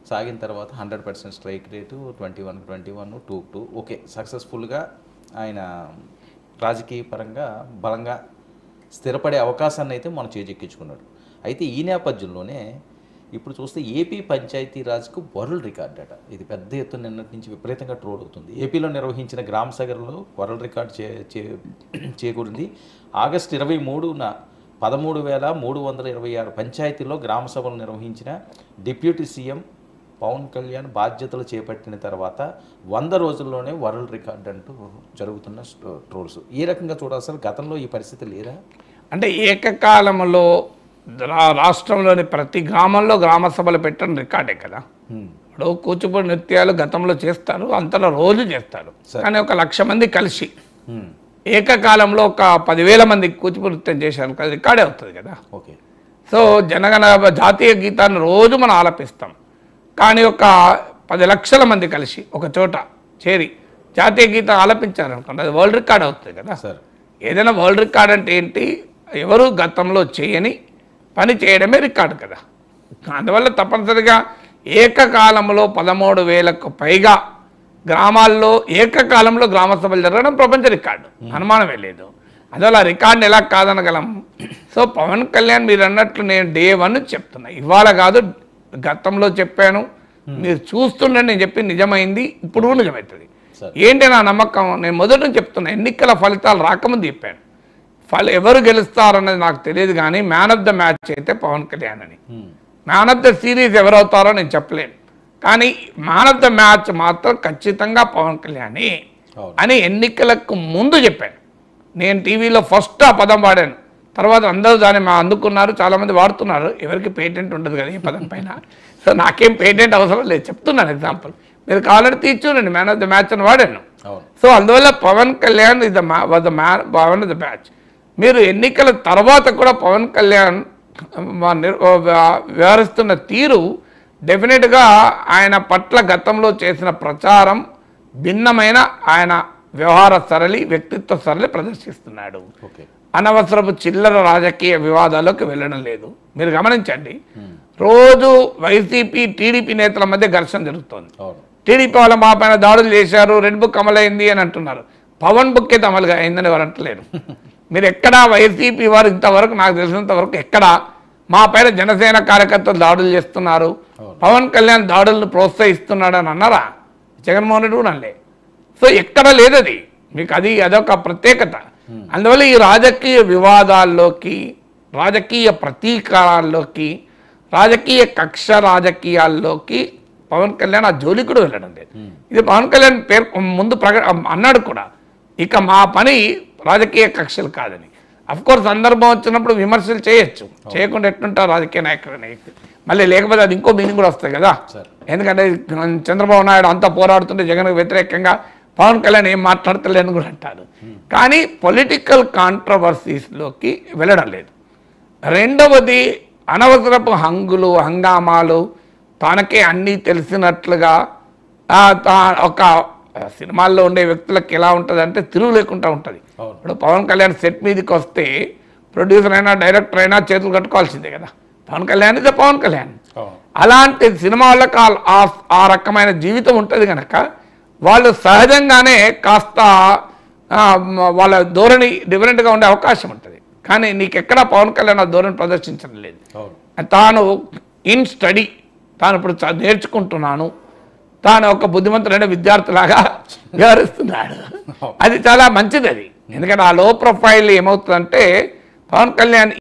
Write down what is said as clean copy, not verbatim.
సాగిన తర్వాత 100% strike rate 21 2 okay సక్సెస్ఫుల్గా ఆయన రాజకీయ పరంగా బలంగా స్థిరపడే అవకాశాన్ని అయితే మనం చేజెక్కించుకున్నాడు. అయితే ఈ నేపథ్యంలోనే ఇప్పుడు చూస్తే ఏపీ పంచాయతీరాజ్కు వరల్డ్ రికార్డ్ అట. ఇది పెద్ద ఎత్తున నిన్నటి నుంచి విపరీతంగా ట్రోల్ అవుతుంది. ఏపీలో నిర్వహించిన గ్రామ సభలో వరల్డ్ రికార్డ్ చేకూరింది. ఆగస్టు 23న 13,326 పంచాయతీల్లో గ్రామ సభలు నిర్వహించిన డిప్యూటీ సీఎం పవన్ కళ్యాణ్ బాధ్యతలు చేపట్టిన తర్వాత 100 రోజుల్లోనే వరల్డ్ రికార్డ్ అంటూ జరుగుతున్న ట్రోల్స్. ఈ రకంగా చూడాల్సిన గతంలో ఈ పరిస్థితి లేదా? అంటే ఏకకాలంలో రాష్ట్రంలోని ప్రతి గ్రామంలో గ్రామ సభలు పెట్టడం రికార్డే కదా. ఇప్పుడు కూచిపూడి నృత్యాలు గతంలో చేస్తారు, అంతలో రోజు చేస్తారు, కానీ 1,00,000 మంది కలిసి ఏకకాలంలో ఒక 10,000 మంది కూచిపూడి నృత్యం చేశారు కదా, రికార్డే అవుతుంది కదా. ఓకే. సో జనగణ జాతీయ గీతాన్ని రోజు మనం ఆలపిస్తాం, కానీ ఒక 10 లక్షల మంది కలిసి ఒక చోట చేరి జాతీయ గీతం ఆలపించారనుకోండి, అది వరల్డ్ రికార్డ్ అవుతుంది కదా సార్. ఏదైనా వరల్డ్ రికార్డ్ అంటే ఏంటి? ఎవరు గతంలో చేయని పని చేయడమే రికార్డు కదా. అందువల్ల తప్పనిసరిగా ఏకకాలంలో 13,000కు పైగా గ్రామాల్లో ఏకకాలంలో గ్రామ సభలు జరగడం ప్రపంచ రికార్డు, అనుమానమే లేదు. అందువల్ల ఆ రికార్డుని ఎలా కాదనగలం? సో పవన్ కళ్యాణ్ మీరు అన్నట్లు నేను డే 1 చెప్తున్నా, ఇవాళ కాదు గతంలో చెప్పాను, మీరు చూస్తుండే నేను చెప్పి నిజమైంది, ఇప్పుడు నిజమవుతుంది. ఏంటి నా నమ్మకం? నేను మొదటి నుంచి చెప్తున్నా, ఎన్నికల ఫలితాలు రాకముందు చెప్పాను, ఎవరు గెలుస్తారన్నది నాకు తెలియదు, కానీ మ్యాన్ ఆఫ్ ద మ్యాచ్ అయితే పవన్ కళ్యాణ్ అని. మ్యాన్ ఆఫ్ ద సిరీస్ ఎవరవుతారో నేను చెప్పలేను, కానీ మ్యాన్ ఆఫ్ ద మ్యాచ్ మాత్రం ఖచ్చితంగా పవన్ కళ్యాణ్ అని ఎన్నికలకు ముందు చెప్పాను. నేను టీవీలో ఫస్ట్ ఆ పదం వాడాను, తర్వాత అందరూ దాన్ని అందుకున్నారు, చాలామంది వాడుతున్నారు. ఎవరికి పేటెంట్ ఉండదు కదా ఈ పదం పైన, సో నాకేం పేటెంట్ అవసరం లేదు, చెప్తున్నాను ఎగ్జాంపుల్. మీరు కావాలంటే తీర్చునండి, మ్యాన్ ఆఫ్ ద మ్యాచ్ అని వాడాను. సో అందువల్ల Pawan Kalyan is the man of the match. మీరు ఎన్నికల తర్వాత కూడా పవన్ కళ్యాణ్ వ్యవహరిస్తున్న తీరు డెఫినెట్గా ఆయన పట్ల గతంలో చేసిన ప్రచారం భిన్నమైన ఆయన వ్యవహార సరళి, వ్యక్తిత్వ సరళి ప్రదర్శిస్తున్నాడు. అనవసరపు చిల్లర రాజకీయ వివాదాల్లోకి వెళ్ళడం లేదు. మీరు గమనించండి, రోజు వైసీపీ టీడీపీ నేతల మధ్య ఘర్షణ జరుగుతోంది. టీడీపీ వాళ్ళ మా పైన దాడులు చేశారు, రెడ్ బుక్ అమలైంది అని అంటున్నారు. పవన్ బుక్ అయితే అమలుగా అయిందని ఎవరు అంటలేరు. మీరు ఎక్కడా వైసీపీ వారు ఇంతవరకు నాకు తెలిసినంత వరకు ఎక్కడా మా పైన జనసేన కార్యకర్తలు దాడులు చేస్తున్నారు, పవన్ కళ్యాణ్ దాడులను ప్రోత్సహిస్తున్నాడు అని అన్నారా? జగన్మోహన్ రెడ్డి కూడా అనలే. సో ఎక్కడ లేదు అది, మీకు అదొక ప్రత్యేకత. అందువల్ల ఈ రాజకీయ వివాదాల్లోకి, రాజకీయ ప్రతీకారాల్లోకి, రాజకీయ కక్ష రాజకీయాల్లోకి పవన్ కళ్యాణ్ ఆ జోలికి కూడా వెళ్ళడం లేదు. ఇది పవన్ కళ్యాణ్ ముందు అన్నాడు కూడా, ఇక మా పని రాజకీయ కక్షలు కాదని. అఫ్కోర్స్ సందర్భం వచ్చినప్పుడు విమర్శలు చేయొచ్చు, చేయకుండా ఎట్లుంటారు రాజకీయ నాయకులు, మళ్ళీ లేకపోతే అది ఇంకో మీనింగ్ కూడా వస్తుంది కదా. ఎందుకంటే చంద్రబాబు నాయుడు అంతా పోరాడుతుంటే జగన్కు వ్యతిరేకంగా పవన్ కళ్యాణ్ ఏం మాట్లాడతలేని కూడా అంటారు. కానీ పొలిటికల్ కాంట్రవర్సీస్లోకి వెళ్ళడం లేదు. రెండవది అనవసరపు హంగులు, హంగామాలు, తనకే అన్నీ తెలిసినట్లుగా ఒక సినిమాల్లో ఉండే వ్యక్తులకు ఎలా ఉంటుంది అంటే తిరుగు లేకుండా ఉంటుంది. ఇప్పుడు పవన్ కళ్యాణ్ సెట్ మీదకి వస్తే ప్రొడ్యూసర్ అయినా డైరెక్టర్ అయినా చేతులు కట్టుకోవాల్సిందే కదా. పవన్ కళ్యాణ్ ఇదే పవన్ కళ్యాణ్. అలాంటి సినిమా వాళ్ళకి ఆ రకమైన జీవితం ఉంటుంది కనుక వాళ్ళు సహజంగానే కాస్త వాళ్ళ ధోరణి డిఫరెంట్గా ఉండే అవకాశం ఉంటుంది. కానీ నీకెక్కడా పవన్ కళ్యాణ్ ఆ ధోరణి ప్రదర్శించడం లేదు. తాను ఇన్ స్టడీ, తాను ఇప్పుడు నేర్చుకుంటున్నాను, తాను ఒక బుద్ధిమంతుడైన విద్యార్థిలాగా వ్యవహరిస్తున్నాడు. అది చాలా మంచిది అది. ఎందుకంటే ఆ లో ప్రొఫైల్ ఏమవుతుందంటే పవన్ కళ్యాణ్